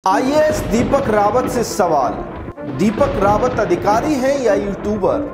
IAS Deepak Rawat से सवाल। दीपक रावत अधिकारी हैं या यूट्यूबर?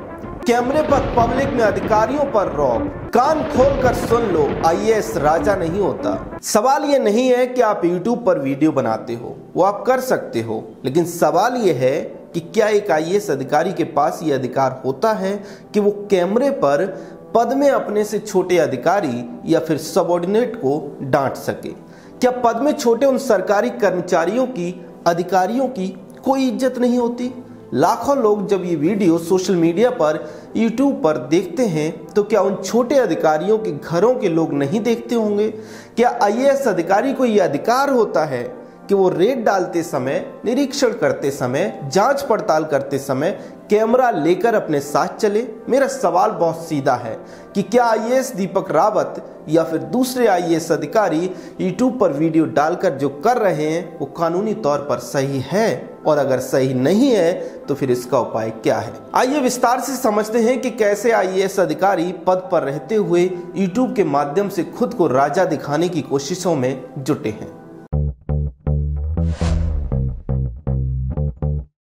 कैमरे पर पब्लिक में अधिकारियों पर रौब। कान खोलकर सुन लो, आईएएस राजा नहीं होता। सवाल ये नहीं है कि आप यूट्यूब पर वीडियो बनाते हो, वो आप कर सकते हो, लेकिन सवाल ये है कि क्या एक आईएएस अधिकारी के पास ये अधिकार होता है कि वो कैमरे पर पद में अपने से छोटे अधिकारी या फिर सबऑर्डिनेट को डांट सके? क्या पद में छोटे उन सरकारी कर्मचारियों की, अधिकारियों की कोई इज्जत नहीं होती? लाखों लोग जब ये वीडियो सोशल मीडिया पर, यूट्यूब पर देखते हैं तो क्या उन छोटे अधिकारियों के घरों के लोग नहीं देखते होंगे? क्या आईएएस अधिकारी को यह अधिकार होता है कि वो रेड डालते समय, निरीक्षण करते समय, जांच पड़ताल करते समय कैमरा लेकर अपने साथ चले? मेरा सवाल बहुत सीधा है कि क्या आईएएस दीपक रावत या फिर दूसरे आईएएस अधिकारी यूट्यूब पर वीडियो डालकर जो कर रहे हैं वो कानूनी तौर पर सही है? और अगर सही नहीं है तो फिर इसका उपाय क्या है? आइए विस्तार से समझते हैं कि कैसे आईएएस अधिकारी पद पर रहते हुए यूट्यूब के माध्यम से खुद को राजा दिखाने की कोशिशों में जुटे हैं।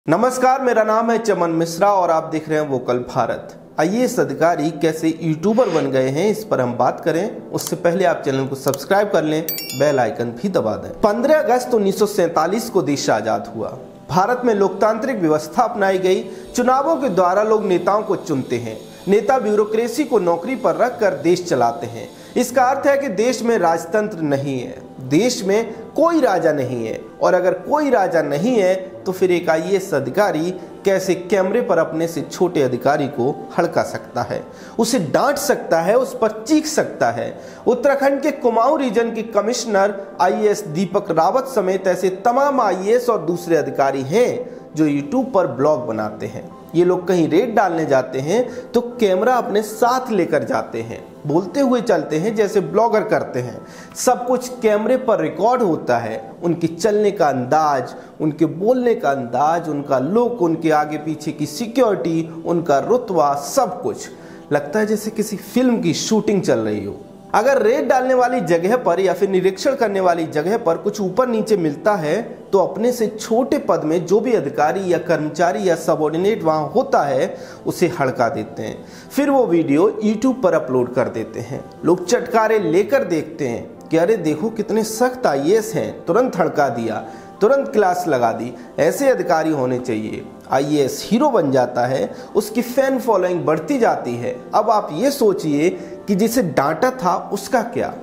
नमस्कार, मेरा नाम है चमन मिश्रा और आप देख रहे हैं वोकल भारत। आईएएस अधिकारी कैसे यूट्यूबर बन गए हैं, इस पर हम बात करें। उससे पहले आप चैनल को सब्सक्राइब कर लें, बेल आइकन भी दबा दें। 15 अगस्त 1947 को देश आजाद हुआ। भारत में लोकतांत्रिक व्यवस्था अपनाई गई। चुनावों के द्वारा लोग नेताओं को चुनते हैं। नेता ब्यूरोक्रेसी को नौकरी पर रखकर देश चलाते हैं। इसका अर्थ है कि देश में राजतंत्र नहीं है, देश में कोई राजा नहीं है। और अगर कोई राजा नहीं है तो फिर एक आईएएस अधिकारी कैसे कैमरे पर अपने से छोटे अधिकारी को हड़का सकता है, उसे डांट सकता है, उस पर चीख सकता है? उत्तराखंड के कुमाऊं रीजन के कमिश्नर आईएएस दीपक रावत समेत ऐसे तमाम आईएएस और दूसरे अधिकारी हैं जो यूट्यूब पर ब्लॉग बनाते हैं। ये लोग कहीं रेड डालने जाते हैं तो कैमरा अपने साथ लेकर जाते हैं, बोलते हुए चलते हैं जैसे ब्लॉगर करते हैं। सब कुछ कैमरे पर रिकॉर्ड होता है। उनके चलने का अंदाज, उनके बोलने का अंदाज, उनका लुक, उनके आगे पीछे की सिक्योरिटी, उनका रुतबा, सब कुछ लगता है जैसे किसी फिल्म की शूटिंग चल रही हो। अगर रेड डालने वाली जगह पर या फिर निरीक्षण करने वाली जगह पर कुछ ऊपर नीचे मिलता है तो अपने से छोटे पद में जो भी अधिकारी या कर्मचारी या सबऑर्डिनेट वहां होता है उसे हड़का देते हैं। फिर वो वीडियो यूट्यूब पर अपलोड कर देते हैं। लोग चटकारे लेकर देखते हैं कि अरे देखो कितने सख्त आईएएस हैं, तुरंत हड़का दिया, तुरंत क्लास लगा दी। ऐसे अधिकारी होने चाहिए। आईएएस हीरो बन जाता है, उसकी फैन फॉलोइंग बढ़ती जाती है। अब आप ये सोचिए कि जिसे डांटा था उसका क्या,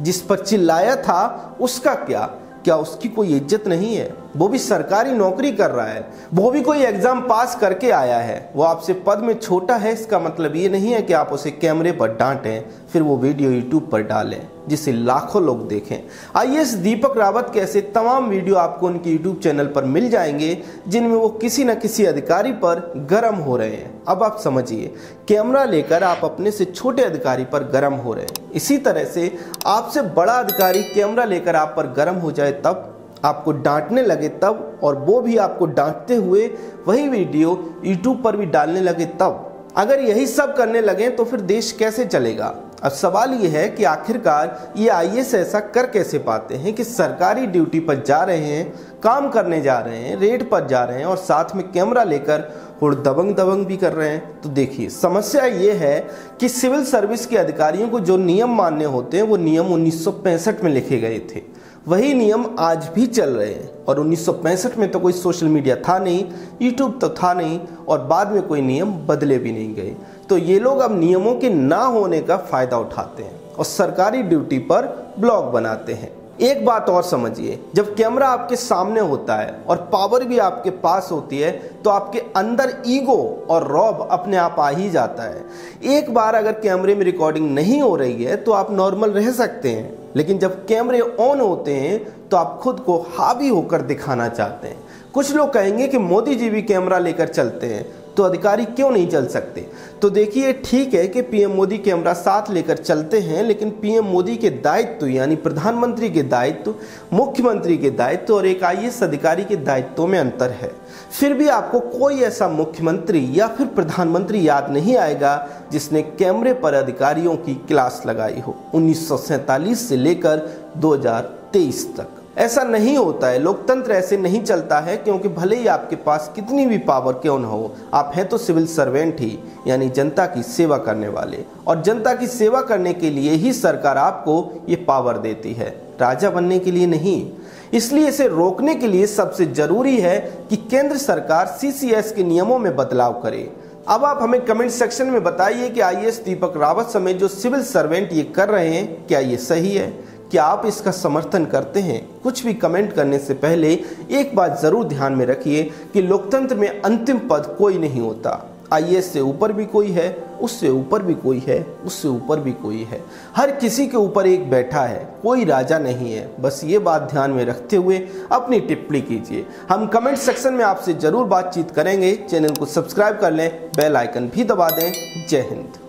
जिस पर चिल्लाया था उसका क्या? क्या उसकी कोई इज्जत नहीं है? वो भी सरकारी नौकरी कर रहा है, वो भी कोई एग्जाम पास करके आया है। वो आपसे पद में छोटा है, इसका मतलब ये नहीं है कि आप उसे कैमरे पर डांटें फिर वो वीडियो यूट्यूब पर डालें जिसे लाखों लोग देखें। आईएएस दीपक रावत के ऐसे तमाम वीडियो आपको उनके यूट्यूब चैनल पर मिल जाएंगे जिनमें वो किसी न किसी अधिकारी पर गर्म हो रहे हैं। अब आप समझिए, कैमरा लेकर आप अपने से छोटे अधिकारी पर गर्म हो रहे हैं। इसी तरह से आपसे बड़ा अधिकारी कैमरा लेकर आप पर गर्म हो जाए तब, आपको डांटने लगे तब, और वो भी आपको डांटते हुए वही वीडियो यूट्यूब पर भी डालने लगे तब। अगर यही सब करने लगे तो फिर देश कैसे चलेगा? अब सवाल ये है कि आखिरकार ये आईएएस ऐसा कर कैसे पाते हैं कि सरकारी ड्यूटी पर जा रहे हैं, काम करने जा रहे हैं, रेड पर जा रहे हैं और साथ में कैमरा लेकर दबंग दबंग भी कर रहे हैं? तो देखिए, समस्या ये है कि सिविल सर्विस के अधिकारियों को जो नियम मानने होते हैं वो नियम 1965 में लिखे गए थे। वही नियम आज भी चल रहे हैं। और 1965 में तो कोई सोशल मीडिया था नहीं, यूट्यूब तो था नहीं, और बाद में कोई नियम बदले भी नहीं गए। तो ये लोग अब नियमों के ना होने का फायदा उठाते हैं और सरकारी ड्यूटी पर ब्लॉग बनाते हैं। एक बात और समझिए, जब कैमरा आपके सामने होता है और पावर भी आपके पास होती है तो आपके अंदर ईगो और रौब अपने आप आ ही जाता है। एक बार अगर कैमरे में रिकॉर्डिंग नहीं हो रही है तो आप नॉर्मल रह सकते हैं, लेकिन जब कैमरे ऑन होते हैं तो आप खुद को हावी होकर दिखाना चाहते हैं। कुछ लोग कहेंगे कि मोदी जी भी कैमरा लेकर चलते हैं तो अधिकारी क्यों नहीं चल सकते? तो देखिए, ठीक है कि पीएम मोदी कैमरा साथ लेकर चलते हैं, लेकिन पीएम मोदी के दायित्व यानी प्रधानमंत्री के दायित्व, मुख्यमंत्री के दायित्व और एक आईएएस अधिकारी के दायित्व में अंतर है। फिर भी आपको कोई ऐसा मुख्यमंत्री या फिर प्रधानमंत्री याद नहीं आएगा जिसने कैमरे पर अधिकारियों की क्लास लगाई हो 1947 से लेकर 2023 तक। ऐसा नहीं होता है, लोकतंत्र ऐसे नहीं चलता है, क्योंकि भले ही आपके पास कितनी भी पावर क्यों न हो, आप हैं तो सिविल सर्वेंट ही, यानी जनता की सेवा करने वाले, और जनता की सेवा करने के लिए ही सरकार आपको ये पावर देती है, राजा बनने के लिए नहीं। इसलिए इसे रोकने के लिए सबसे जरूरी है कि केंद्र सरकार सीसीएस के नियमों में बदलाव करे। अब आप हमें कमेंट सेक्शन में बताइए कि आईएएस दीपक रावत समेत जो सिविल सर्वेंट ये कर रहे हैं, क्या ये सही है? क्या आप इसका समर्थन करते हैं? कुछ भी कमेंट करने से पहले एक बात जरूर ध्यान में रखिए कि लोकतंत्र में अंतिम पद कोई नहीं होता। आईएएस से ऊपर भी कोई है, उससे ऊपर भी कोई है, उससे ऊपर भी कोई है, हर किसी के ऊपर एक बैठा है, कोई राजा नहीं है। बस ये बात ध्यान में रखते हुए अपनी टिप्पणी कीजिए। हम कमेंट सेक्शन में आपसे जरूर बातचीत करेंगे। चैनल को सब्सक्राइब कर लें, बेल आइकन भी दबा दें। जय हिंद।